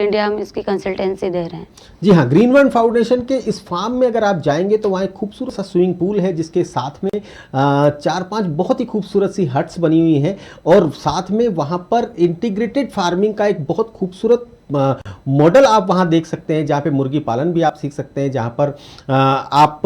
India हम इसकी consultancy दे रहे हैं। जी हाँ, ग्रीन वर्ल्ड फाउंडेशन के इस फार्म में अगर आप जाएंगे तो वहाँ एक खूबसूरत सा स्विमिंग पूल है जिसके साथ में 4-5 बहुत ही खूबसूरत सी हट्स बनी हुई हैं और साथ में वहाँ पर इंटीग्रेटेड फार्मिंग का एक बहुत खूबसूरत मॉडल आप वहाँ देख सकते हैं, जहाँ पे मुर्गी पालन भी आप सीख सकते हैं, जहाँ पर आप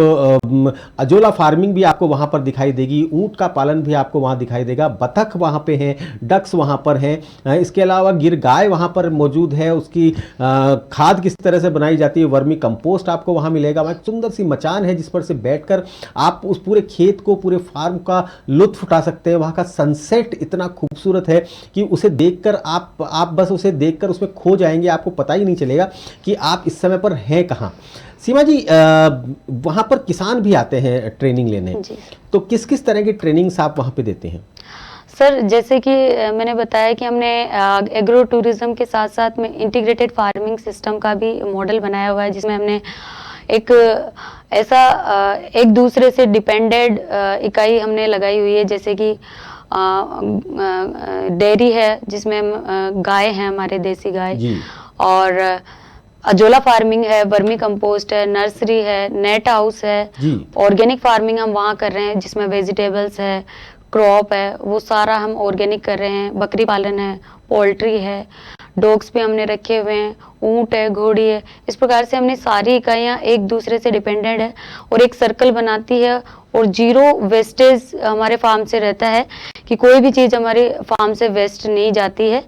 अजोला फार्मिंग भी आपको वहाँ पर दिखाई देगी, ऊँट का पालन भी आपको वहाँ दिखाई देगा, बतख वहाँ पे हैं, डक्स वहाँ पर हैं, इसके अलावा गिर गाय वहाँ पर मौजूद है, उसकी खाद किस तरह से बनाई जाती है, वर्मी कंपोस्ट आपको वहाँ मिलेगा। वहाँ एक सुंदर सी मचान है जिस पर से बैठकर आप उस पूरे खेत को, पूरे फार्म का लुत्फ उठा सकते हैं। वहाँ का सनसेट इतना खूबसूरत है कि उसे देखकर आप बस उसे देखकर उसमें खो जाएंगे, आपको पता ही नहीं चलेगा कि आप इस समय पर हैं कहाँ। सीमा जी, वहाँ पर किसान भी आते हैं ट्रेनिंग लेने, तो किस किस तरह की ट्रेनिंग्स आप वहाँ पे देते हैं? सर, जैसे कि मैंने बताया कि हमने एग्रो टूरिज्म के साथ साथ में इंटीग्रेटेड फार्मिंग सिस्टम का भी मॉडल बनाया हुआ है, जिसमें हमने एक ऐसा एक दूसरे से डिपेंडेड इकाई हमने लगाई हुई है, जैसे कि डेयरी है जिसमें गाय है, हमारे देसी गाय, और अजोला फार्मिंग है, वर्मी कंपोस्ट है, नर्सरी है, नेट हाउस है, ऑर्गेनिक फार्मिंग हम वहाँ कर रहे हैं जिसमें वेजिटेबल्स है, क्रॉप है, वो सारा हम ऑर्गेनिक कर रहे हैं, बकरी पालन है, पोल्ट्री है, डॉग्स भी हमने रखे हुए हैं, ऊंट है, घोड़ी है। इस प्रकार से हमने सारी इकाइयाँ एक दूसरे से डिपेंडेंट है और एक सर्कल बनाती है और जीरो वेस्टेज हमारे फार्म से रहता है कि कोई भी चीज़ हमारे फार्म से वेस्ट नहीं जाती है,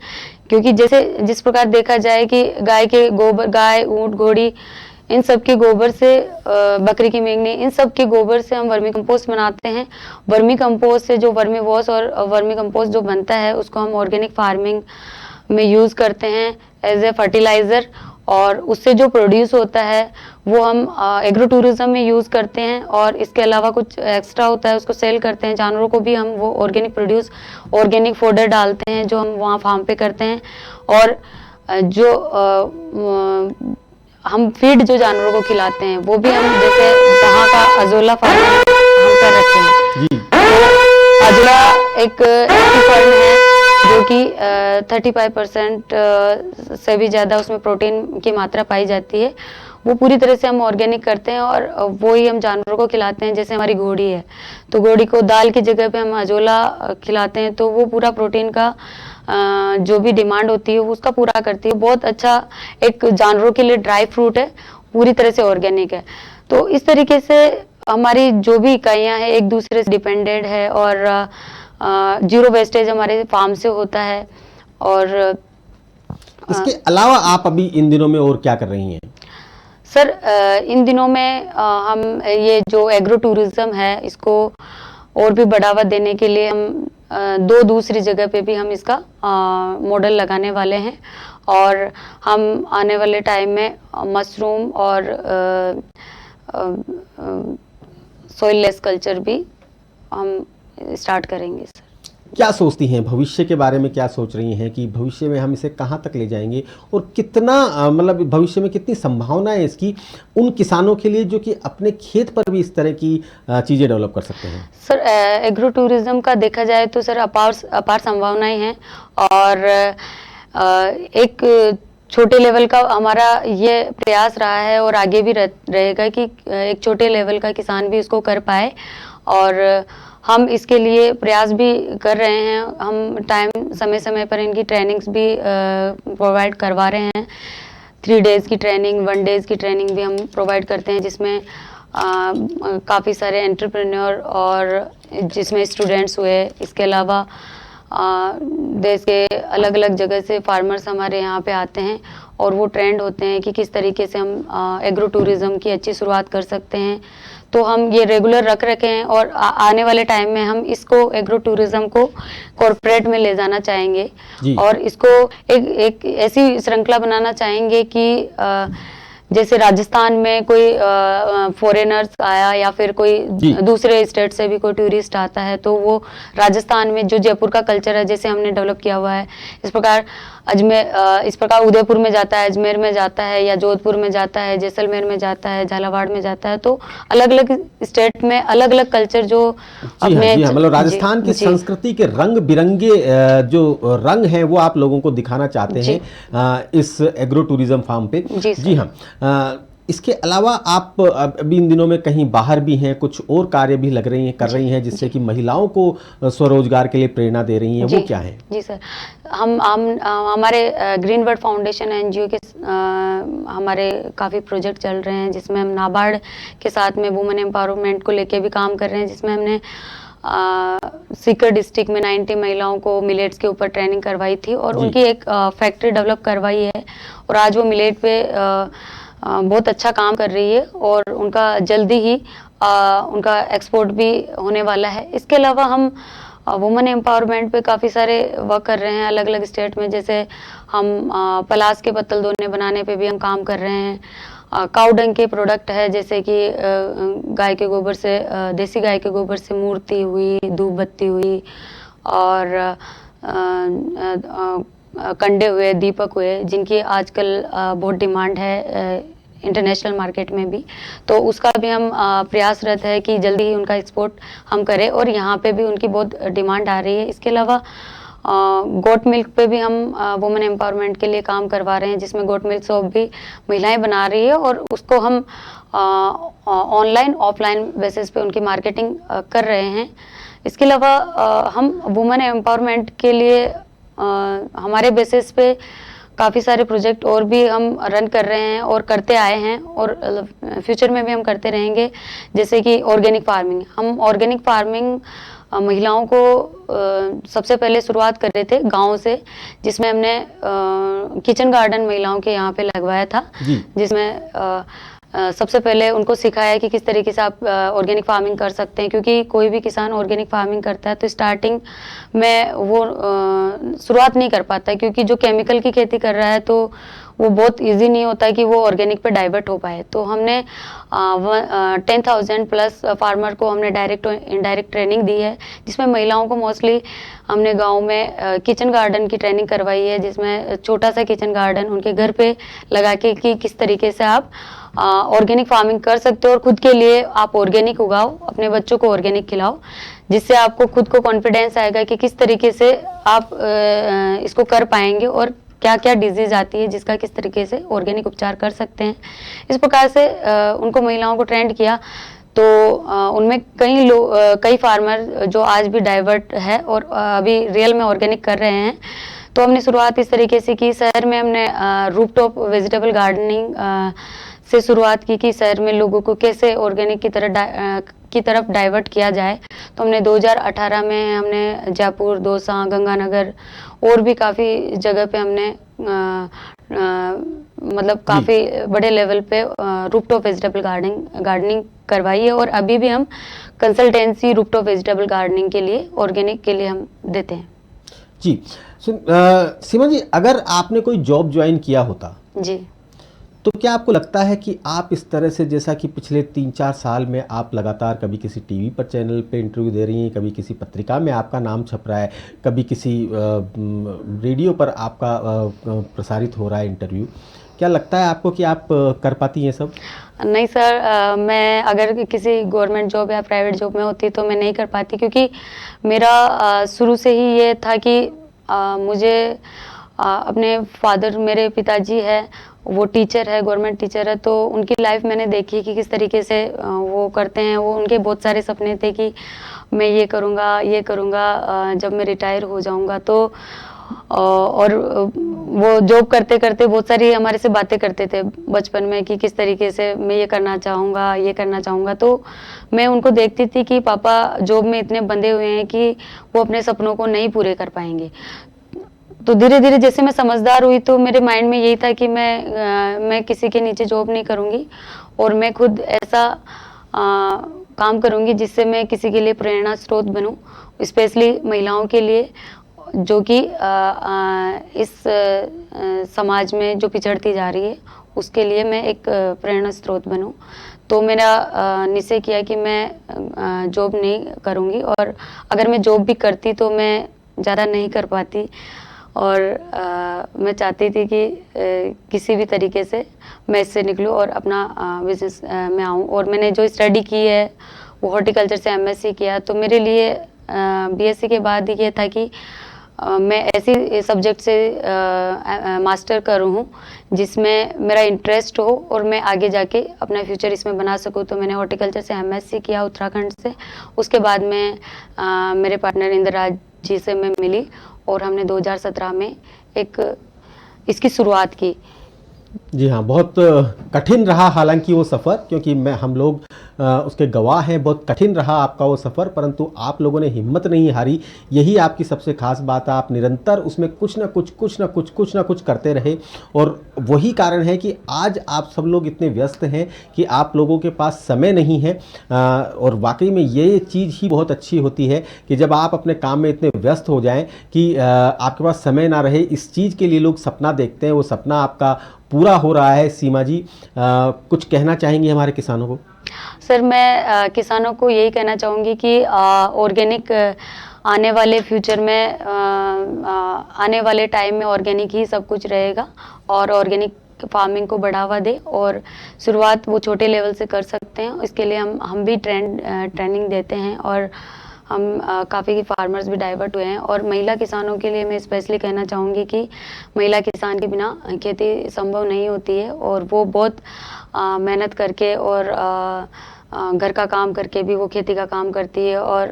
क्योंकि जैसे जिस प्रकार देखा जाए कि गाय के गोबर, गाय, ऊंट, घोड़ी, इन सब के गोबर से, बकरी की मेंगनी, इन सब के गोबर से हम वर्मी कंपोस्ट बनाते हैं। वर्मी कंपोस्ट से जो वर्मी वॉश और वर्मी कंपोस्ट जो बनता है उसको हम ऑर्गेनिक फार्मिंग में यूज़ करते हैं एज ए फर्टिलाइज़र, और उससे जो प्रोड्यूस होता है वो हम एग्रो टूरिज्म में यूज़ करते हैं, और इसके अलावा कुछ एक्स्ट्रा होता है उसको सेल करते हैं। जानवरों को भी हम वो ऑर्गेनिक प्रोड्यूस, ऑर्गेनिक फोडर डालते हैं जो हम वहाँ फार्म पे करते हैं, और जो हम फीड जो जानवरों को खिलाते हैं वो भी हम, जैसे वहाँ का अजोला फार्म हम कर रखे हैं। तो अजोला एक फर्म है जो कि 35% से भी ज़्यादा उसमें प्रोटीन की मात्रा पाई जाती है। वो पूरी तरह से हम ऑर्गेनिक करते हैं और वो ही हम जानवरों को खिलाते हैं। जैसे हमारी घोड़ी है तो घोड़ी को दाल की जगह पे हम अजोला खिलाते हैं, तो वो पूरा प्रोटीन का जो भी डिमांड होती है वो उसका पूरा करती है। बहुत अच्छा एक जानवरों के लिए ड्राई फ्रूट है, पूरी तरह से ऑर्गेनिक है। तो इस तरीके से हमारी जो भी इकाइयाँ हैं एक दूसरे से डिपेंडेड है और जीरो वेस्टेज हमारे फार्म से होता है। और इसके अलावा आप अभी इन दिनों में और क्या कर रही हैं? सर, इन दिनों में हम ये जो एग्रो टूरिज्म है इसको और भी बढ़ावा देने के लिए हम दो दूसरी जगह पे भी हम इसका मॉडल लगाने वाले हैं, और हम आने वाले टाइम में मशरूम और सॉइल लेस कल्चर भी हम स्टार्ट करेंगे। सर, क्या सोचती हैं भविष्य के बारे में, क्या सोच रही हैं कि भविष्य में हम इसे कहाँ तक ले जाएंगे और कितना मतलब भविष्य में कितनी संभावना है इसकी उन किसानों के लिए जो कि अपने खेत पर भी इस तरह की चीज़ें डेवलप कर सकते हैं? सर, एग्रो टूरिज्म का देखा जाए तो सर अपार संभावनाएं हैं, और एक छोटे लेवल का हमारा ये प्रयास रहा है और आगे भी रहेगा कि एक छोटे लेवल का किसान भी इसको कर पाए, और हम इसके लिए प्रयास भी कर रहे हैं। हम समय समय पर इनकी ट्रेनिंग्स भी प्रोवाइड करवा रहे हैं। 3 डेज़ की ट्रेनिंग, 1 डेज़ की ट्रेनिंग भी हम प्रोवाइड करते हैं, जिसमें काफ़ी सारे एंटरप्रेन्योर और जिसमें स्टूडेंट्स हुए। इसके अलावा देश के अलग अलग जगह से फार्मर्स हमारे यहाँ पे आते हैं और वो ट्रेंड होते हैं कि किस तरीके से हम एग्रो टूरिज्म की अच्छी शुरुआत कर सकते हैं। तो हम ये रेगुलर रख रखे हैं और आने वाले टाइम में हम इसको एग्रो टूरिज्म को कॉर्पोरेट में ले जाना चाहेंगे और इसको एक ऐसी श्रृंखला बनाना चाहेंगे कि जैसे राजस्थान में कोई फॉरेनर्स आया या फिर कोई दूसरे स्टेट से भी कोई टूरिस्ट आता है तो वो राजस्थान में जो जयपुर का कल्चर है जैसे हमने डेवलप किया हुआ है, इस प्रकार अजमेर इस प्रकार उदयपुर में जाता है, अजमेर में जाता है, या जोधपुर में जाता है, जैसलमेर में जाता है, झालावाड़ में जाता है। तो अलग अलग स्टेट में अलग अलग कल्चर जो अपने जी हाँ, मतलब राजस्थान की संस्कृति के रंग बिरंगे जो रंग हैं वो आप लोगों को दिखाना चाहते हैं इस एग्रो टूरिज्म फार्म पे। जी हाँ, इसके अलावा आप अभी इन दिनों में कहीं बाहर भी हैं, कुछ और कार्य भी लग रही हैं, कर रही हैं, जिससे कि महिलाओं को स्वरोजगार के लिए प्रेरणा दे रही हैं, वो क्या है? जी सर, हम हमारे ग्रीन बर्ड फाउंडेशन एनजीओ के हमारे काफ़ी प्रोजेक्ट चल रहे हैं, जिसमें हम नाबार्ड के साथ में वुमेन एम्पावरमेंट को लेके भी काम कर रहे हैं, जिसमें हमने सीकर डिस्ट्रिक्ट में 90 महिलाओं को मिलेट्स के ऊपर ट्रेनिंग करवाई थी और उनकी एक फैक्ट्री डेवलप करवाई है, और आज वो मिलेट पे बहुत अच्छा काम कर रही है, और उनका जल्दी ही उनका एक्सपोर्ट भी होने वाला है। इसके अलावा हम वुमेन एम्पावरमेंट पे काफ़ी सारे वर्क कर रहे हैं अलग अलग स्टेट में, जैसे हम पलास के पत्तल दोने बनाने पे भी हम काम कर रहे हैं। काऊ डंग के प्रोडक्ट है, जैसे कि गाय के गोबर से, देसी गाय के गोबर से मूर्ति हुई, धूप बत्ती हुई, और कंडे हुए, दीपक हुए, जिनकी आजकल बहुत डिमांड है इंटरनेशनल मार्केट में भी। तो उसका भी हम प्रयासरत है कि जल्दी ही उनका एक्सपोर्ट हम करें, और यहाँ पे भी उनकी बहुत डिमांड आ रही है। इसके अलावा गोट मिल्क पे भी हम वुमेन एम्पावरमेंट के लिए काम करवा रहे हैं, जिसमें गोट मिल्क सोप भी महिलाएं बना रही है, और उसको हम ऑनलाइन ऑफलाइन बेसिस पे उनकी मार्केटिंग कर रहे हैं। इसके अलावा हम वुमेन एम्पावरमेंट के लिए हमारे बेसिस पे काफ़ी सारे प्रोजेक्ट और भी हम रन कर रहे हैं और करते आए हैं, और फ्यूचर में भी हम करते रहेंगे, जैसे कि ऑर्गेनिक फार्मिंग। हम ऑर्गेनिक फार्मिंग महिलाओं को सबसे पहले शुरुआत कर रहे थे गांव से, जिसमें हमने किचन गार्डन महिलाओं के यहाँ पे लगवाया था, जिसमें सबसे पहले उनको सिखाया कि किस तरीके से आप ऑर्गेनिक फार्मिंग कर सकते हैं, क्योंकि कोई भी किसान ऑर्गेनिक फार्मिंग करता है तो स्टार्टिंग में वो शुरुआत नहीं कर पाता है, क्योंकि जो केमिकल की खेती कर रहा है तो वो बहुत इजी नहीं होता है कि वो ऑर्गेनिक पे डाइवर्ट हो पाए। तो हमने 10,000 प्लस फार्मर को हमने डायरेक्ट और इनडायरेक्ट ट्रेनिंग दी है, जिसमें महिलाओं को मोस्टली हमने गांव में किचन गार्डन की ट्रेनिंग करवाई है, जिसमें छोटा सा किचन गार्डन उनके घर पे लगा के कि किस तरीके से आप ऑर्गेनिक फार्मिंग कर सकते हो, और खुद के लिए आप ऑर्गेनिक उगाओ, अपने बच्चों को ऑर्गेनिक खिलाओ, जिससे आपको खुद को कॉन्फिडेंस आएगा कि किस तरीके से आप इसको कर पाएंगे, और क्या क्या डिजीज आती है जिसका किस तरीके से ऑर्गेनिक उपचार कर सकते हैं। इस प्रकार से उनको महिलाओं को ट्रेंड किया, तो उनमें कई फार्मर जो आज भी डाइवर्ट है और अभी रियल में ऑर्गेनिक कर रहे हैं। तो हमने शुरुआत इस तरीके से की, शहर में हमने रूफटॉप वेजिटेबल गार्डनिंग से शुरुआत की कि शहर में लोगों को कैसे ऑर्गेनिक की तरफ डाइवर्ट किया जाए। तो हमने 2018 में हमने जयपुर, दौसा, गंगानगर और भी काफ़ी जगह पे हमने मतलब काफ़ी बड़े लेवल पे रूफटॉप वेजिटेबल गार्डनिंग करवाई है, और अभी भी हम कंसल्टेंसी रूफटॉप वेजिटेबल गार्डनिंग के लिए, ऑर्गेनिक के लिए हम देते हैं। जी सीमा जी, अगर आपने कोई जॉब ज्वाइन किया होता जी, तो क्या आपको लगता है कि आप इस तरह से, जैसा कि पिछले 3-4 साल में आप लगातार कभी किसी टीवी पर चैनल पे इंटरव्यू दे रही हैं, कभी किसी पत्रिका में आपका नाम छप रहा है, कभी किसी रेडियो पर आपका प्रसारित हो रहा है इंटरव्यू, क्या लगता है आपको कि आप कर पाती हैं सब? नहीं सर, मैं अगर किसी गवर्नमेंट जॉब या प्राइवेट जॉब में होती तो मैं नहीं कर पाती, क्योंकि मेरा शुरू से ही ये था कि मुझे अपने फादर, मेरे पिताजी है, वो टीचर है, गवर्नमेंट टीचर है, तो उनकी लाइफ मैंने देखी कि किस तरीके से वो करते हैं। वो उनके बहुत सारे सपने थे कि मैं ये करूँगा जब मैं रिटायर हो जाऊँगा। तो और वो जॉब करते करते बहुत सारी हमारे से बातें करते थे बचपन में कि किस तरीके से मैं ये करना चाहूँगा। तो मैं उनको देखती थी कि पापा जॉब में इतने बंधे हुए हैं कि वो अपने सपनों को नहीं पूरे कर पाएंगे। तो धीरे धीरे जैसे मैं समझदार हुई तो मेरे माइंड में यही था कि मैं किसी के नीचे जॉब नहीं करूँगी, और मैं खुद ऐसा काम करूँगी जिससे मैं किसी के लिए प्रेरणा स्रोत बनूँ, स्पेशली महिलाओं के लिए जो कि इस समाज में जो पिछड़ती जा रही है उसके लिए मैं एक प्रेरणा स्रोत बनूं। तो मेरा निश्चय किया कि मैं जॉब नहीं करूंगी, और अगर मैं जॉब भी करती तो मैं ज़्यादा नहीं कर पाती, और मैं चाहती थी कि किसी भी तरीके से मैं इससे निकलूं और अपना बिजनेस में आऊं। और मैंने जो स्टडी की है वो हॉर्टिकल्चर से एमएससी किया, तो मेरे लिए बीएससी के बाद ये था कि मैं ऐसी सब्जेक्ट से मास्टर करूँ जिसमें मेरा इंटरेस्ट हो और मैं आगे जाके अपना फ्यूचर इसमें बना सकूँ। तो मैंने हॉर्टिकल्चर से एमएससी किया उत्तराखंड से। उसके बाद में मेरे पार्टनर इंद्रराज जी से मैं मिली और हमने 2017 में एक इसकी शुरुआत की। जी हाँ, बहुत कठिन रहा हालांकि वो सफ़र, क्योंकि हम लोग उसके गवाह हैं। बहुत कठिन रहा आपका वो सफ़र, परंतु आप लोगों ने हिम्मत नहीं हारी। यही आपकी सबसे खास बात है। आप निरंतर उसमें कुछ ना कुछ करते रहे, और वही कारण है कि आज आप सब लोग इतने व्यस्त हैं कि आप लोगों के पास समय नहीं है। और वाकई में ये चीज़ ही बहुत अच्छी होती है कि जब आप अपने काम में इतने व्यस्त हो जाएं कि आपके पास समय ना रहे। इस चीज़ के लिए लोग सपना देखते हैं, वो सपना आपका पूरा हो रहा है। सीमा जी, कुछ कहना चाहेंगी हमारे किसानों को? सर, मैं किसानों को यही कहना चाहूँगी कि ऑर्गेनिक आने वाले फ्यूचर में आने वाले टाइम में ऑर्गेनिक ही सब कुछ रहेगा, और ऑर्गेनिक फार्मिंग को बढ़ावा दे। और शुरुआत वो छोटे लेवल से कर सकते हैं। इसके लिए हम भी ट्रेनिंग देते हैं, और हम काफ़ी फार्मर्स भी डाइवर्ट हुए हैं। और महिला किसानों के लिए मैं स्पेशली कहना चाहूँगी कि महिला किसान के बिना खेती संभव नहीं होती है, और वो बहुत मेहनत करके और घर का काम करके भी वो खेती का काम करती है। और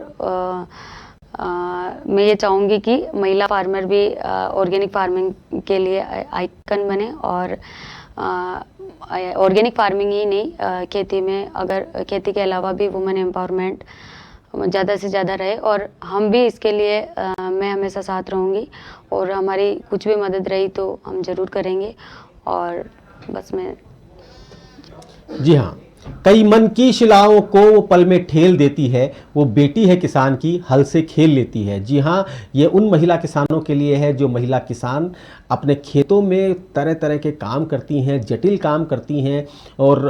मैं ये चाहूँगी कि महिला फार्मर भी ऑर्गेनिक फार्मिंग के लिए आइकन बने, और ऑर्गेनिक फार्मिंग ही नहीं, खेती में अगर खेती के अलावा भी वुमेन एम्पावरमेंट ज़्यादा से ज़्यादा रहे। और हम भी इसके लिए मैं हमेशा साथ रहूँगी, और हमारी कुछ भी मदद रही तो हम ज़रूर करेंगे। और बस मैं जी हाँ, कई मन की शिलाओं को वो पल में ठेल देती है, वो बेटी है किसान की हल से खेल लेती है। जी हाँ, ये उन महिला किसानों के लिए है जो महिला किसान अपने खेतों में तरह तरह के काम करती हैं, जटिल काम करती हैं, और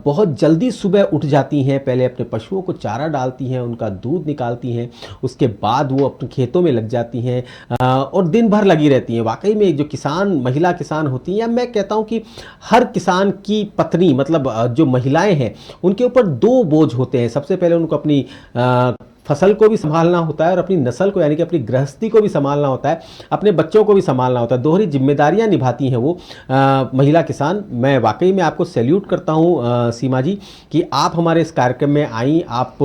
बहुत जल्दी सुबह उठ जाती हैं। पहले अपने पशुओं को चारा डालती हैं, उनका दूध निकालती हैं, उसके बाद वो अपने खेतों में लग जाती हैं और दिन भर लगी रहती हैं। वाकई में जो किसान महिला किसान होती हैं, या मैं कहता हूँ कि हर किसान की पत्नी, मतलब जो महिलाएं हैं, उनके ऊपर दो बोझ होते हैं। सबसे पहले उनको अपनी फसल को भी संभालना होता है, और अपनी नस्ल को यानी कि अपनी गृहस्थी को भी संभालना होता है, अपने बच्चों को भी संभालना होता है। दोहरी जिम्मेदारियां निभाती हैं वो महिला किसान। मैं वाकई में आपको सैल्यूट करता हूं सीमा जी कि आप हमारे इस कार्यक्रम में आई। आप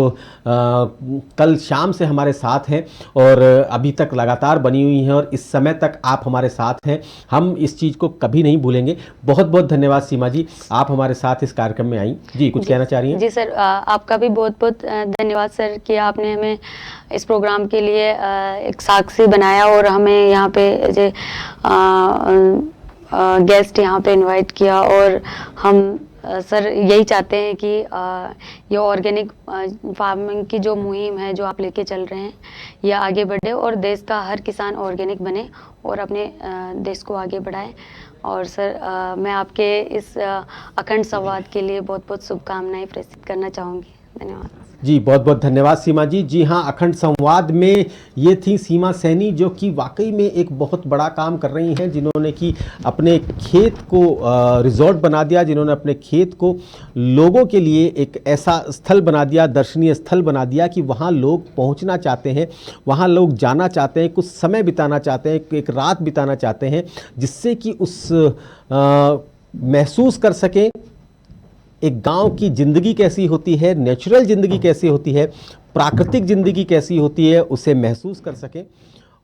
कल शाम से हमारे साथ हैं और अभी तक लगातार बनी हुई हैं, और इस समय तक आप हमारे साथ हैं। हम इस चीज़ को कभी नहीं भूलेंगे। बहुत बहुत धन्यवाद सीमा जी, आप हमारे साथ इस कार्यक्रम में आई। जी, कुछ कहना चाह रही हैं? जी सर, आपका भी बहुत बहुत धन्यवाद सर कि आपने हमें इस प्रोग्राम के लिए एक साक्षी बनाया, और हमें यहाँ पे गेस्ट यहाँ पे इनवाइट किया। और हम सर यही चाहते हैं कि ये ऑर्गेनिक फार्मिंग की जो मुहिम है जो आप लेके चल रहे हैं, ये आगे बढ़े, और देश का हर किसान ऑर्गेनिक बने और अपने देश को आगे बढ़ाए। और सर मैं आपके इस अखंड संवाद के लिए बहुत बहुत शुभकामनाएं प्रेषित करना चाहूँगी। धन्यवाद जी, बहुत बहुत धन्यवाद सीमा जी। जी हाँ, अखंड संवाद में ये थी सीमा सैनी, जो कि वाकई में एक बहुत बड़ा काम कर रही हैं, जिन्होंने कि अपने खेत को रिजॉर्ट बना दिया, जिन्होंने अपने खेत को लोगों के लिए एक ऐसा स्थल बना दिया, दर्शनीय स्थल बना दिया कि वहाँ लोग पहुँचना चाहते हैं, वहाँ लोग जाना चाहते हैं, कुछ समय बिताना चाहते हैं, एक रात बिताना चाहते हैं, जिससे कि उस महसूस कर सकें एक गांव की ज़िंदगी कैसी होती है, नेचुरल ज़िंदगी कैसी होती है, प्राकृतिक ज़िंदगी कैसी होती है, उसे महसूस कर सकें।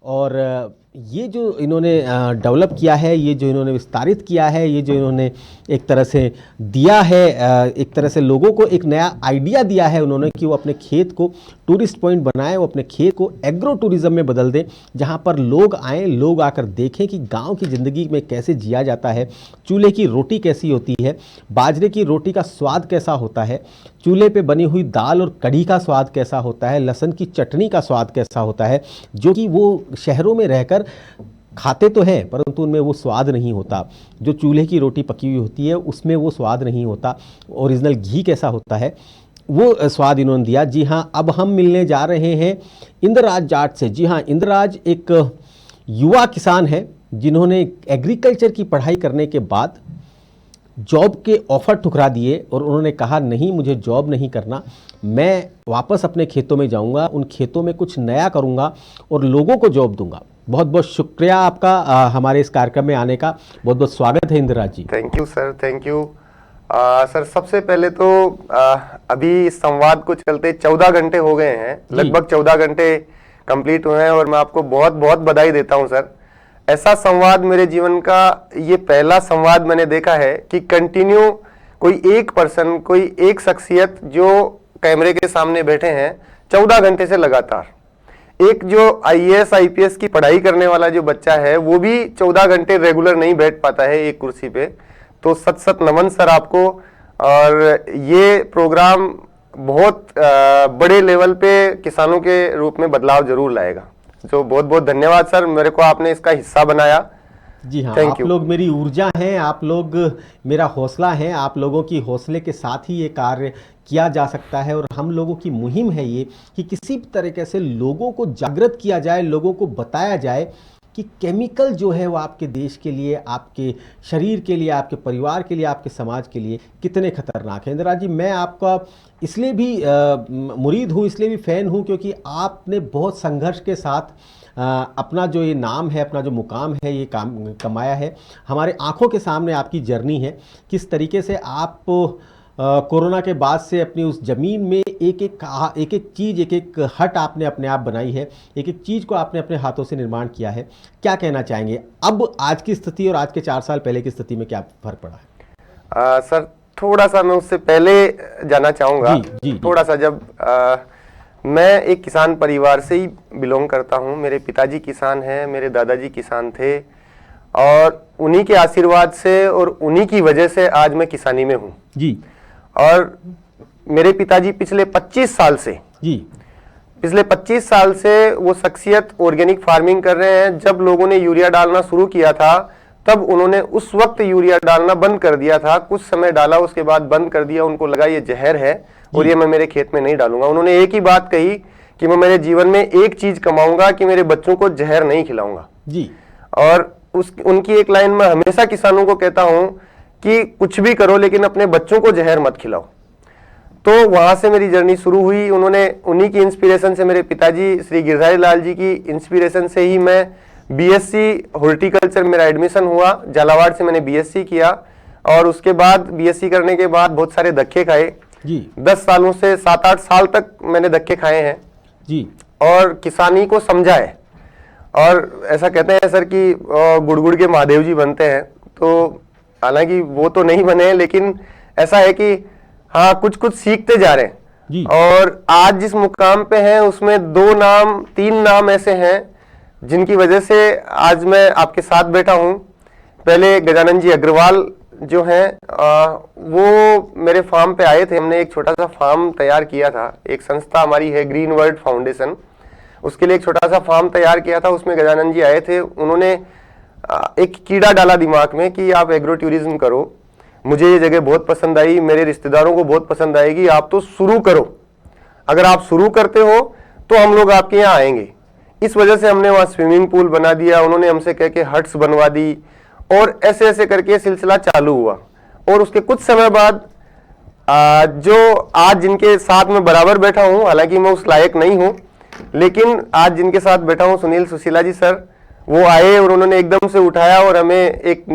और ये जो इन्होंने डेवलप किया है, ये जो इन्होंने विस्तारित किया है, ये जो इन्होंने एक तरह से दिया है, एक तरह से लोगों को एक नया आइडिया दिया है उन्होंने कि वो अपने खेत को टूरिस्ट पॉइंट बनाएं, वो अपने खेत को एग्रो टूरिज़्म में बदल दें, जहाँ पर लोग आएँ, लोग आकर देखें कि गांव की ज़िंदगी में कैसे जिया जाता है, चूल्हे की रोटी कैसी होती है, बाजरे की रोटी का स्वाद कैसा होता है, चूल्हे पे बनी हुई दाल और कढ़ी का स्वाद कैसा होता है, लहसुन की चटनी का स्वाद कैसा होता है, जो कि वो शहरों में रहकर खाते तो हैं परंतु उनमें वो स्वाद नहीं होता। जो चूल्हे की रोटी पकी हुई होती है उसमें वो स्वाद नहीं होता। ओरिजिनल घी कैसा होता है वो स्वाद इन्होंने दिया। जी हाँ, अब हम मिलने जा रहे हैं इंद्रराज जाट से। जी हाँ, इंद्रराज एक युवा किसान है जिन्होंने एग्रीकल्चर की पढ़ाई करने के बाद जॉब के ऑफ़र ठुकरा दिए और उन्होंने कहा नहीं, मुझे जॉब नहीं करना, मैं वापस अपने खेतों में जाऊंगा, उन खेतों में कुछ नया करूंगा और लोगों को जॉब दूंगा। बहुत बहुत शुक्रिया आपका हमारे इस कार्यक्रम में आने का। बहुत बहुत स्वागत है Indraraj ji. Thank you sir, thank you sir. सबसे पहले तो अभी इस संवाद को चलते 14 घंटे हो गए हैं, लगभग 14 घंटे कंप्लीट हुए हैं और मैं आपको बहुत बहुत बधाई देता हूं सर। ऐसा संवाद मेरे जीवन का ये पहला संवाद मैंने देखा है कि कंटिन्यू कोई एक पर्सन, कोई एक शख्सियत जो कैमरे के सामने बैठे हैं 14 घंटे से लगातार। एक जो IAS IPS की पढ़ाई करने वाला जो बच्चा है वो भी 14 घंटे रेगुलर नहीं बैठ पाता है एक कुर्सी पे। तो सत सत नमन सर आपको। और ये प्रोग्राम बहुत बड़े लेवल पे किसानों के रूप में बदलाव जरूर लाएगा। तो बहुत बहुत धन्यवाद सर, मेरे को आपने इसका हिस्सा बनाया। जी हाँ, Thank आप you. लोग मेरी ऊर्जा हैं, आप लोग मेरा हौसला हैं। आप लोगों की हौसले के साथ ही ये कार्य किया जा सकता है और हम लोगों की मुहिम है ये कि किसी भी तरीके से लोगों को जागृत किया जाए, लोगों को बताया जाए कि केमिकल जो है वो आपके देश के लिए, आपके शरीर के लिए, आपके परिवार के लिए, आपके समाज के लिए कितने खतरनाक हैं। इंद्रराज जी, मैं आपका इसलिए भी मुरीद हूँ, इसलिए भी फ़ैन हूँ क्योंकि आपने बहुत संघर्ष के साथ अपना जो ये नाम है, अपना जो मुकाम है, ये काम कमाया है। हमारे आंखों के सामने आपकी जर्नी है, किस तरीके से आप कोरोना के बाद से अपनी उस ज़मीन में एक एक चीज़, एक एक हट आपने अपने आप बनाई है, एक एक चीज़ को आपने अपने हाथों से निर्माण किया है। क्या कहना चाहेंगे अब आज की स्थिति और आज के 4 साल पहले की स्थिति में क्या फर्क पड़ा है? सर थोड़ा सा मैं उससे पहले जाना चाहूँगा। जी। थोड़ा सा जब मैं एक किसान परिवार से ही बिलोंग करता हूँ। मेरे पिताजी किसान हैं, मेरे दादाजी किसान थे और उन्हीं के आशीर्वाद से और उन्हीं की वजह से आज मैं किसानी में हूँ जी। और मेरे पिताजी पिछले 25 साल से पिछले 25 साल से वो शख्सियत ऑर्गेनिक फार्मिंग कर रहे हैं। जब लोगों ने यूरिया डालना शुरू किया था तब उन्होंने उस वक्त यूरिया डालना बंद कर दिया था। कुछ समय डाला, उसके बाद बंद कर दिया। उनको लगा ये जहर है और ये मैं मेरे खेत में नहीं डालूंगा। उन्होंने एक ही बात कही कि मैं मेरे जीवन में एक चीज कमाऊंगा कि मेरे बच्चों को जहर नहीं खिलाऊंगा जी। और उनकी एक लाइन में हमेशा किसानों को कहता हूं कि कुछ भी करो लेकिन अपने बच्चों को जहर मत खिलाओ। तो वहां से मेरी जर्नी शुरू हुई। उन्हीं की इंस्पिरेशन से, मेरे पिताजी श्री गिरधारी लाल जी की इंस्पिरेशन से ही मैं BSc हॉर्टिकल्चर मेरा एडमिशन हुआ। झालावाड़ से मैंने BSc किया और उसके बाद BSc करने के बाद बहुत सारे धक्के खाए जी। 10 सालों से 7-8 साल तक मैंने धक्के खाए हैं जी। और किसानी को समझा है। और ऐसा कहते हैं सर कि गुड़गुड़ के महादेव जी बनते हैं, तो हालांकि वो तो नहीं बने, लेकिन ऐसा है कि हाँ कुछ कुछ सीखते जा रहे हैं जी। और आज जिस मुकाम पे हैं उसमें 3 नाम ऐसे हैं जिनकी वजह से आज मैं आपके साथ बैठा हूं। पहले गजानन जी अग्रवाल जो हैं वो मेरे फार्म पे आए थे। हमने एक छोटा सा फार्म तैयार किया था, एक संस्था हमारी है ग्रीन वर्ल्ड फाउंडेशन, उसके लिए एक छोटा सा फार्म तैयार किया था। उसमें गजानन जी आए थे। उन्होंने एक कीड़ा डाला दिमाग में कि आप एग्रो टूरिज्म करो। मुझे ये जगह बहुत पसंद आई, मेरे रिश्तेदारों को बहुत पसंद आएगी, आप तो शुरू करो। अगर आप शुरू करते हो तो हम लोग आपके यहाँ आएंगे। इस वजह से हमने वहाँ स्विमिंग पूल बना दिया। उन्होंने हमसे कह के हट्स बनवा दी और ऐसे ऐसे करके सिलसिला चालू हुआ। और उसके कुछ समय बाद जो आज जिनके साथ में बराबर बैठा हूँ, हालांकि मैं उस लायक नहीं हूँ, लेकिन आज जिनके साथ बैठा हूँ सुनील सुशीला जी सर, वो आए और उन्होंने एकदम से उठाया और हमें एक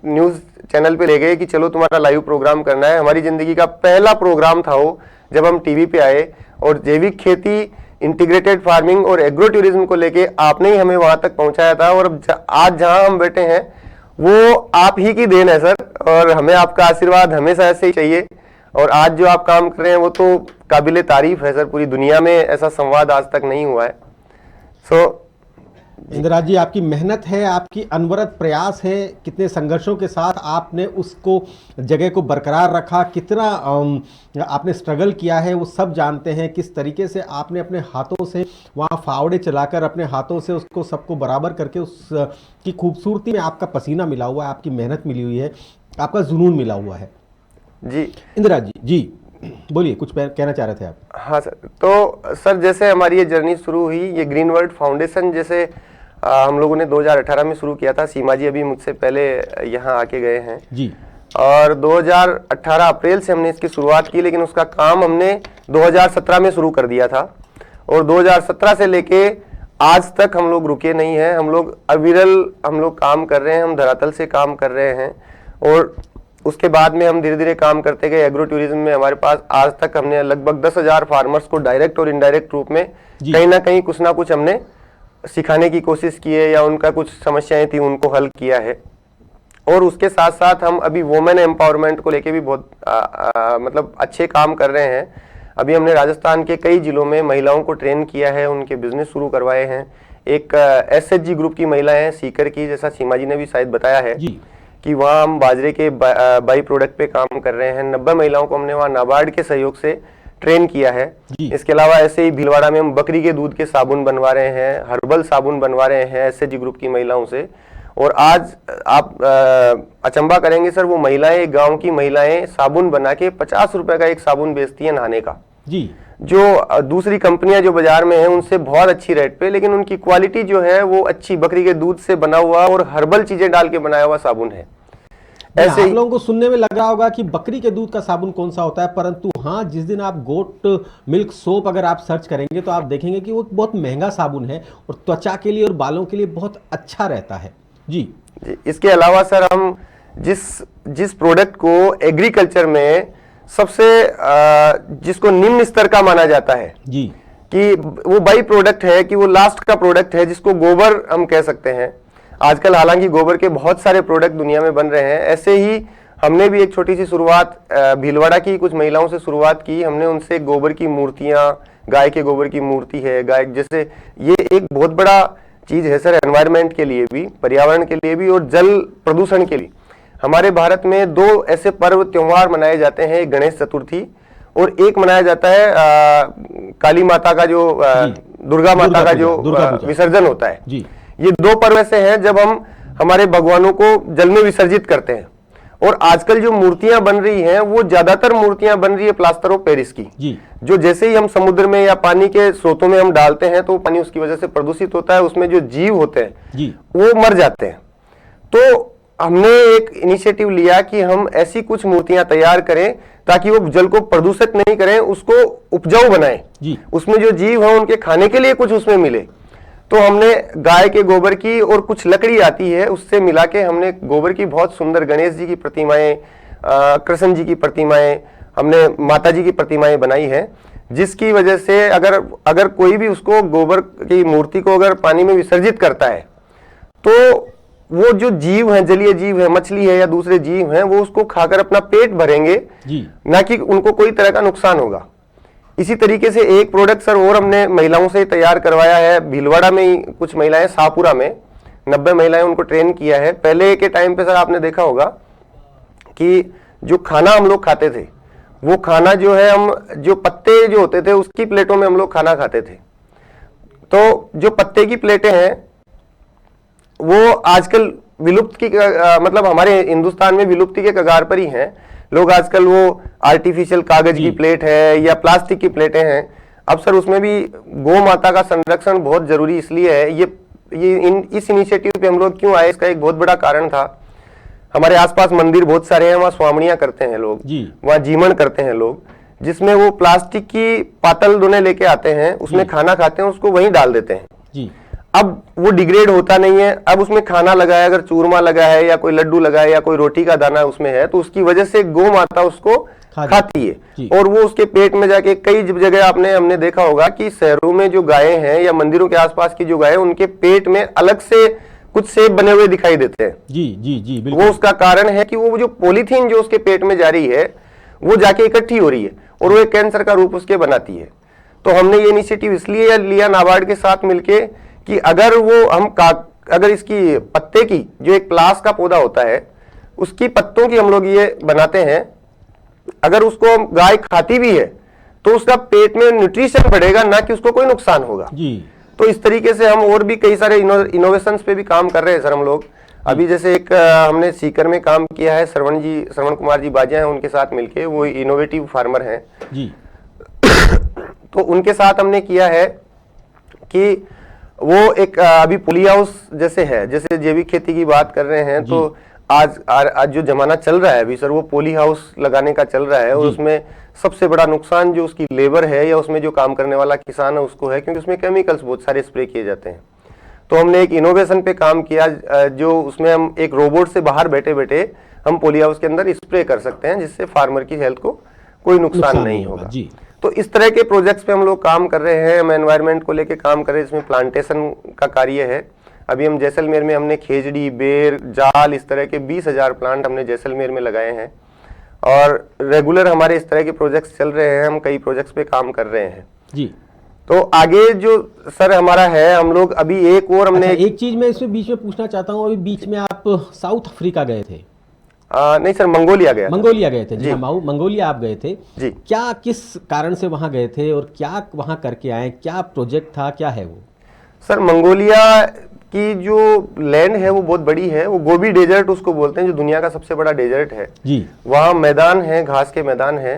न्यूज़ चैनल पे ले गए कि चलो तुम्हारा लाइव प्रोग्राम करना है। हमारी ज़िंदगी का पहला प्रोग्राम था वो, जब हम टीवी पे आए और जैविक खेती, इंटीग्रेटेड फार्मिंग और एग्रो टूरिज्म को लेके आपने ही हमें वहां तक पहुंचाया था। और आज जहां हम बैठे हैं वो आप ही की देन है सर, और हमें आपका आशीर्वाद हमेशा ऐसे ही चाहिए। और आज जो आप काम कर रहे हैं वो तो काबिले तारीफ है सर। पूरी दुनिया में ऐसा संवाद आज तक नहीं हुआ है। इंद्रराज जी, आपकी मेहनत है, आपकी अनवरत प्रयास है, कितने संघर्षों के साथ आपने उसको जगह को बरकरार रखा, कितना आपने स्ट्रगल किया है, वो सब जानते हैं। किस तरीके से आपने अपने हाथों से वहाँ फावड़े चलाकर अपने हाथों से उसको सबको बराबर करके उसकी खूबसूरती में आपका पसीना मिला हुआ है, आपकी मेहनत मिली हुई है, आपका जुनून मिला हुआ है। जी इंद्रराज जी बोलिए, कुछ कहना चाह रहे थे आप? हाँ सर, तो सर जैसे हमारी ये जर्नी शुरू हुई, ये ग्रीन वर्ल्ड फाउंडेशन जैसे हम लोगों ने 2018 में शुरू किया था। सीमा जी अभी मुझसे पहले यहाँ आके गए हैं जी। और 2018 अप्रैल से हमने इसकी शुरुआत की, लेकिन उसका काम हमने 2017 में शुरू कर दिया था और 2017 से लेके आज तक हम लोग रुके नहीं हैं। हम लोग अविरल काम कर रहे हैं, हम धरातल से काम कर रहे हैं और उसके बाद में हम धीरे धीरे काम करते गए। एग्रो टूरिज्म में हमारे पास आज तक हमने लगभग 10,000 फार्मर्स को डायरेक्ट और इनडायरेक्ट रूप में कहीं ना कहीं कुछ ना कुछ हमने सिखाने की कोशिश की है या उनका कुछ समस्याएं थी उनको हल किया है। और उसके साथ साथ हम अभी वुमेन एम्पावरमेंट को लेके भी बहुत मतलब अच्छे काम कर रहे हैं। अभी हमने राजस्थान के कई जिलों में महिलाओं को ट्रेन किया है, उनके बिजनेस शुरू करवाए हैं। एक SHG ग्रुप की महिलाएं हैं सीकर की, जैसा सीमा जी ने भी शायद बताया है कि वहाँ हम बाजरे के बाई प्रोडक्ट पे काम कर रहे हैं। 90 महिलाओं को हमने वहाँ नाबार्ड के सहयोग से ट्रेन किया है। इसके अलावा ऐसे ही भीलवाड़ा में हम बकरी के दूध के साबुन बनवा रहे हैं, हर्बल साबुन बनवा रहे हैं SHG ग्रुप की महिलाओं से। और आज आप अचंबा करेंगे सर, वो महिलाएं, गांव की महिलाएं साबुन बना के 50 रुपए का एक साबुन बेचती है नहाने का जी, जो दूसरी कंपनियां जो बाजार में हैं उनसे बहुत अच्छी रेट पे, लेकिन उनकी क्वालिटी जो है वो अच्छी बकरी के दूध से बना हुआ और हर्बल चीजें डाल के बनाया हुआ साबुन है। ऐसे आप लोगों को सुनने में लग रहा होगा कि बकरी के दूध का साबुन कौन सा होता है, परंतु हाँ, जिस दिन आप गोट मिल्क सोप अगर आप सर्च करेंगे तो आप देखेंगे कि वो बहुत महंगा साबुन है और त्वचा के लिए और बालों के लिए बहुत अच्छा रहता है जी। इसके अलावा सर हम जिस प्रोडक्ट को एग्रीकल्चर में सबसे जिसको निम्न स्तर का माना जाता है जी, कि वो बाई प्रोडक्ट है, कि वो लास्ट का प्रोडक्ट है, जिसको गोबर हम कह सकते हैं। आजकल हालांकि गोबर के बहुत सारे प्रोडक्ट दुनिया में बन रहे हैं, ऐसे ही हमने भी एक छोटी सी शुरुआत भीलवाड़ा की कुछ महिलाओं से शुरुआत की। हमने उनसे गोबर की मूर्तियां, गाय के गोबर की मूर्ति है, गाय जैसे, ये एक बहुत बड़ा चीज है सर एनवायरनमेंट के लिए भी, पर्यावरण के लिए भी और जल प्रदूषण के लिए। हमारे भारत में 2 ऐसे पर्व त्योहार मनाए जाते हैं, एक गणेश चतुर्थी और एक मनाया जाता है काली माता का जो दुर्गा माता का जो विसर्जन होता है जी। ये 2 पर्व ऐसे हैं जब हम हमारे भगवानों को जल में विसर्जित करते हैं। और आजकल जो मूर्तियां बन रही हैं वो ज्यादातर मूर्तियां बन रही है प्लास्टर ऑफ पेरिस की जी। जो जैसे ही हम समुद्र में या पानी के स्रोतों में हम डालते हैं तो पानी उसकी वजह से प्रदूषित होता है, उसमें जो जीव होते हैं जी वो मर जाते हैं। तो हमने एक इनिशिएटिव लिया कि हम ऐसी कुछ मूर्तियां तैयार करें ताकि वो जल को प्रदूषित नहीं करें, उसको उपजाऊ बनाएं जी। उसमें जो जीव है उनके खाने के लिए कुछ उसमें मिले। तो हमने गाय के गोबर की और कुछ लकड़ी आती है उससे मिला के हमने गोबर की बहुत सुंदर गणेश जी की प्रतिमाएं, कृष्ण जी की प्रतिमाएं, हमने माता जी की प्रतिमाएं बनाई है, जिसकी वजह से अगर कोई भी उसको गोबर की मूर्ति को अगर पानी में विसर्जित करता है तो वो जो जीव हैं, जलीय जीव है, मछली है या दूसरे जीव हैं, वो उसको खाकर अपना पेट भरेंगे जी, ना कि उनको कोई तरह का नुकसान होगा। इसी तरीके से एक प्रोडक्ट सर और हमने महिलाओं से तैयार करवाया है। भीलवाड़ा में ही कुछ महिलाएं, शाहपुरा में 90 महिलाएं, उनको ट्रेन किया है। पहले के टाइम पे सर आपने देखा होगा कि जो खाना हम लोग खाते थे वो खाना जो है, हम जो पत्ते जो होते थे उसकी प्लेटों में हम लोग खाना खाते थे। तो जो पत्ते की प्लेटें हैं वो आजकल विलुप्त की मतलब हमारे हिंदुस्तान में विलुप्ति के कगार पर ही हैं। लोग आजकल वो आर्टिफिशियल कागज की प्लेट है या प्लास्टिक की प्लेटें हैं। अब सर उसमें भी गौ माता का संरक्षण बहुत जरूरी इसलिए है। इस इनिशिएटिव पे हम लोग क्यों आए, इसका एक बहुत बड़ा कारण था। हमारे आसपास मंदिर बहुत सारे हैं, वहाँ स्वामणियां करते हैं लोग, वहाँ जीवन करते हैं लोग, जिसमें वो प्लास्टिक की पातल दोने लेके आते हैं, उसमें खाना खाते हैं, उसको वहीं डाल देते हैं जी। अब वो डिग्रेड होता नहीं है। अब उसमें खाना लगा है, अगर चूरमा लगा है या कोई लड्डू लगा है या कोई रोटी का दाना उसमें है, तो उसकी वजह से गौ माता उसको खाती है और वो उसके पेट में जाके कई जगह हमने देखा होगा कि शहरों में जो गायें हैं या मंदिरों के आसपास की जो गायें, उनके पेट में अलग से कुछ सेब बने हुए दिखाई देते हैं जी जी जी बिल्कुल। वो उसका कारण है कि वो जो पॉलीथीन जो उसके पेट में जा रही है वो जाके इकट्ठी हो रही है और वो एक कैंसर का रूप उसके बनाती है। तो हमने ये इनिशिएटिव इसलिए लिया नाबार्ड के साथ मिलके कि अगर अगर इसकी पत्ते की जो एक प्लास का पौधा होता है उसकी पत्तों की हम लोग ये बनाते हैं, अगर उसको गाय खाती भी है तो उसका पेट में न्यूट्रिशन बढ़ेगा, ना कि उसको कोई नुकसान होगा जी। तो इस तरीके से हम और भी कई सारे इनोवेशंस पे भी काम कर रहे हैं सर हम लोग। अभी जैसे एक हमने सीकर में काम किया है, श्रवण कुमार जी बाजिया हैं, उनके साथ मिलके, वो इनोवेटिव फार्मर हैं जी। तो उनके साथ हमने किया है कि वो एक अभी पोली हाउस जैसे है, जैसे जैविक खेती की बात कर रहे हैं, तो आज जो जमाना चल रहा है अभी सर, वो पोली हाउस लगाने का चल रहा है। और उसमें सबसे बड़ा नुकसान जो उसकी लेबर है या उसमें जो काम करने वाला किसान है उसको है, क्योंकि उसमें केमिकल्स बहुत सारे स्प्रे किए जाते हैं। तो हमने एक इनोवेशन पे काम किया, जो उसमें हम एक रोबोट से बाहर बैठे बैठे हम पोली हाउस के अंदर स्प्रे कर सकते हैं, जिससे फार्मर की हेल्थ को कोई नुकसान नहीं होगा जी। तो इस तरह के प्रोजेक्ट्स पे हम लोग काम कर रहे हैं। हम एनवायरनमेंट को लेके काम कर रहे हैं, इसमें प्लांटेशन का कार्य है। अभी हम जैसलमेर में हमने खेजड़ी, बेर, जाल, इस तरह के 20,000 प्लांट हमने जैसलमेर में लगाए हैं। और रेगुलर हमारे इस तरह के प्रोजेक्ट्स चल रहे हैं, हम कई प्रोजेक्ट्स पे काम कर रहे हैं जी। तो आगे जो सर हमारा है, हम लोग अभी एक और हमने एक चीज मैं इसमें बीच में पूछना चाहता हूँ, अभी बीच में आप साउथ अफ्रीका गए थे? नहीं सर, मंगोलिया गए थे जी। हाँ, मंगोलिया आप गए थे जी। क्या, किस कारण से वहां गए थे और क्या वहां करके आए, क्या प्रोजेक्ट था, क्या है वो? सर मंगोलिया की जो लैंड है वो बहुत बड़ी है, वो गोबी डेजर्ट उसको बोलते हैं, जो दुनिया का सबसे बड़ा डेजर्ट है जी। वहाँ मैदान है, घास के मैदान है,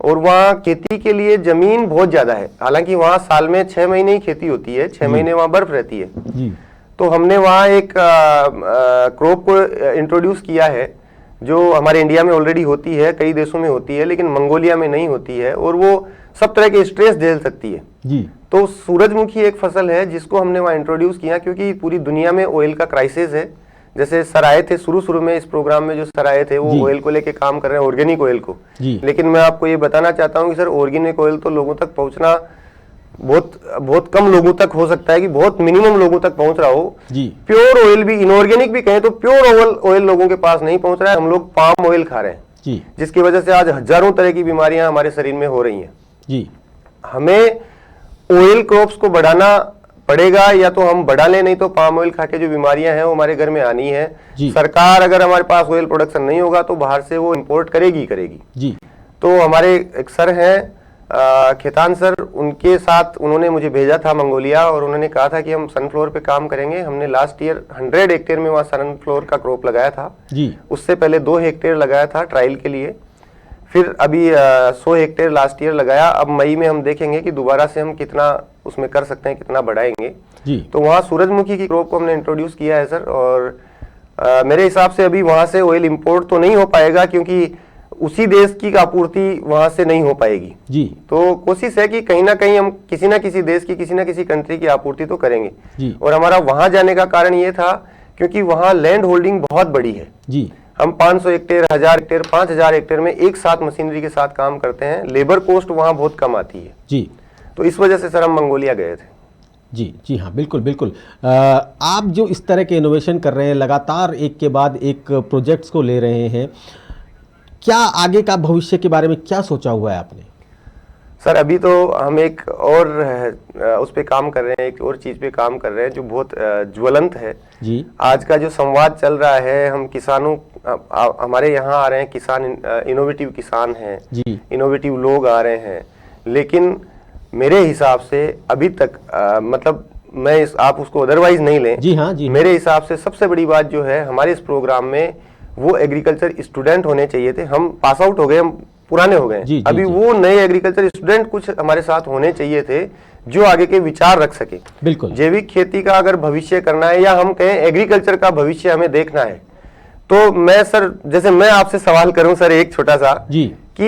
और वहाँ खेती के लिए जमीन बहुत ज्यादा है। हालांकि वहाँ साल में 6 महीने ही खेती होती है, 6 महीने वहाँ बर्फ रहती है जी। तो हमने वहाँ एक क्रॉप को इंट्रोड्यूस किया है, जो हमारे इंडिया में ऑलरेडी होती है, कई देशों में होती है, लेकिन मंगोलिया में नहीं होती है, और वो सब तरह के स्ट्रेस झेल सकती है जी। तो सूरजमुखी एक फसल है जिसको हमने वहाँ इंट्रोड्यूस किया, क्योंकि पूरी दुनिया में ऑयल का क्राइसिस है। जैसे सर आए थे शुरू में इस प्रोग्राम में, जो सर आए थे वो ऑयल को लेके काम कर रहे हैं, ऑर्गेनिक ऑयल को, लेकिन मैं आपको ये बताना चाहता हूँ कि सर ऑर्गेनिक ऑयल तो लोगों तक पहुँचना बहुत कम लोगों तक हो सकता है, कि बहुत मिनिमम लोगों तक पहुंच रहा हो जी। प्योर ऑयल भी, इनऑर्गेनिक भी कहें तो प्योर ऑयल लोगों के पास नहीं पहुंच रहा है। हम लोग पाम ऑयल खा रहे हैं जी, जिसकी वजह से आज हजारों तरह की बीमारियां हमारे शरीर में हो रही हैं जी। हमें ऑयल क्रॉप्स को बढ़ाना पड़ेगा, या तो हम बढ़ा लें, नहीं तो पाम ऑयल खा के जो बीमारियां हैं वो हमारे घर में आनी है। सरकार अगर हमारे पास ऑयल प्रोडक्शन नहीं होगा तो बाहर से वो इंपोर्ट करेगी जी। तो हमारे एक सर हैं खेतान सर, उनके साथ उन्होंने मुझे भेजा था मंगोलिया, और उन्होंने कहा था कि हम सनफ्लावर पे काम करेंगे। हमने लास्ट ईयर 100 हेक्टेयर में वहाँ सनफ्लावर का क्रॉप लगाया था जी। उससे पहले 2 हेक्टेयर लगाया था ट्रायल के लिए, फिर अभी 100 हेक्टेयर लास्ट ईयर लगाया। अब मई में हम देखेंगे कि दोबारा से हम कितना उसमें कर सकते हैं, कितना बढ़ाएंगे जी। तो वहाँ सूरजमुखी की क्रॉप को हमने इंट्रोड्यूस किया है सर, और मेरे हिसाब से अभी वहाँ से ऑयल इम्पोर्ट तो नहीं हो पाएगा, क्योंकि उसी देश की आपूर्ति वहां से नहीं हो पाएगी जी। तो कोशिश है कि कहीं ना कहीं हम किसी ना किसी देश की, किसी ना किसी कंट्री की आपूर्ति तो करेंगे जी। और हमारा वहां जाने का कारण ये था क्योंकि वहां लैंड होल्डिंग बहुत बड़ी है जी। हम 500 हेक्टेयर, 1000 हेक्टेयर, 5000 हेक्टेयर में एक साथ मशीनरी के साथ काम करते हैं। लेबर कॉस्ट वहां बहुत कम आती है जी। तो इस वजह से सर हम मंगोलिया गए थे जी। हाँ, बिल्कुल। आप जो इस तरह के इनोवेशन कर रहे हैं, लगातार एक के बाद एक प्रोजेक्ट्स को ले रहे हैं, क्या आगे का भविष्य के बारे में क्या सोचा हुआ है आपने? सर अभी तो हम एक और उस पे काम कर रहे हैं, एक और चीज पे काम कर रहे हैं जो बहुत ज्वलंत है जी। आज का जो संवाद चल रहा है, हम किसानों, हमारे यहाँ आ रहे हैं किसान, इनोवेटिव किसान हैं जी, इनोवेटिव लोग आ रहे हैं, लेकिन मेरे हिसाब से अभी तक मतलब आप उसको अदरवाइज नहीं लें जी। हाँ जी। मेरे हिसाब से सबसे बड़ी बात जो है हमारे इस प्रोग्राम में, वो एग्रीकल्चर स्टूडेंट होने चाहिए थे। हम पास आउट हो गए, हम पुराने हो गए, अभी वो नए एग्रीकल्चर स्टूडेंट कुछ हमारे साथ होने चाहिए थे जो आगे के विचार रख सके। बिल्कुल। जैविक खेती का अगर भविष्य करना है, या हम कहें एग्रीकल्चर का भविष्य हमें देखना है, तो मैं सर, जैसे मैं आपसे सवाल करूं सर एक छोटा सा जी, कि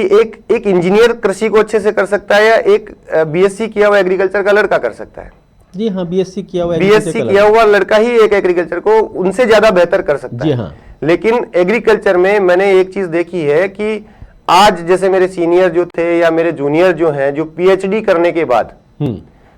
एक इंजीनियर कृषि को अच्छे से कर सकता है, या एक बीएससी किया हुआ एग्रीकल्चर का लड़का कर सकता है? जी हाँ, बीएससी किया हुआ लड़का ही एक एग्रीकल्चर को उनसे ज्यादा बेहतर कर सकता है। हाँ। लेकिन एग्रीकल्चर में मैंने एक चीज देखी है कि आज जैसे मेरे सीनियर जो थे या मेरे जूनियर जो हैं, जो पीएचडी करने के बाद,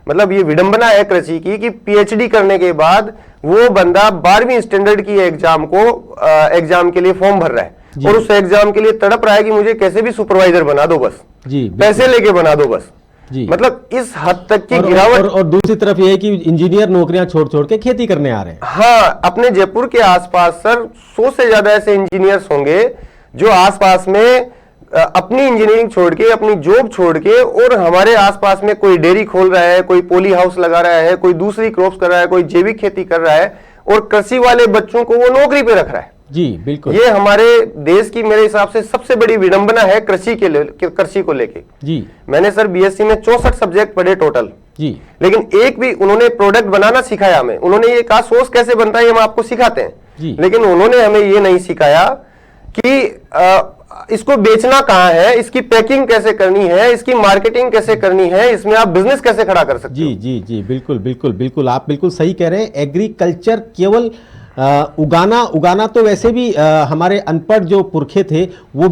मतलब ये विडंबना है कृषि की कि पीएचडी करने के बाद वो बंदा 12वीं स्टैंडर्ड की एग्जाम के लिए फॉर्म भर रहा है, और उस एग्जाम के लिए तड़प रहा है कि मुझे कैसे भी सुपरवाइजर बना दो बस जी, पैसे लेके बना दो बस जी। मतलब इस हद तक की गिरावट। और दूसरी तरफ ये है कि इंजीनियर नौकरियां छोड़ के खेती करने आ रहे हैं। हाँ, अपने जयपुर के आसपास सर 100 से ज्यादा ऐसे इंजीनियर्स होंगे जो आसपास में अपनी इंजीनियरिंग छोड़ के, अपनी जॉब छोड़ के, और हमारे आसपास में कोई डेयरी खोल रहा है, कोई पोली हाउस लगा रहा है, कोई दूसरी क्रॉप्स कर रहा है, कोई जैविक खेती कर रहा है, और कृषि वाले बच्चों को वो नौकरी पे रख रहा है जी बिल्कुल। ये हमारे देश की मेरे हिसाब से सबसे बड़ी विडंबना है कृषि को लेके। जी मैंने सर बीएससी में 64 सब्जेक्ट पढ़े टोटल जी, लेकिन एक भी उन्होंने प्रोडक्ट बनाना सिखाया हमें। उन्होंने ये कहा सॉस कैसे बनता है हम आपको सिखाते हैं, लेकिन उन्होंने हमें ये नहीं सिखाया कि इसको बेचना कहाँ है, इसकी पैकिंग कैसे करनी है, इसकी मार्केटिंग कैसे करनी है, इसमें आप बिजनेस कैसे खड़ा कर सकते हो। जी जी जी, बिल्कुल बिल्कुल बिल्कुल, आप बिल्कुल सही कह रहे हैं। एग्रीकल्चर केवल उगाना तो वैसे भी हमारे अनपढ़ जो पुरखे थे वो भी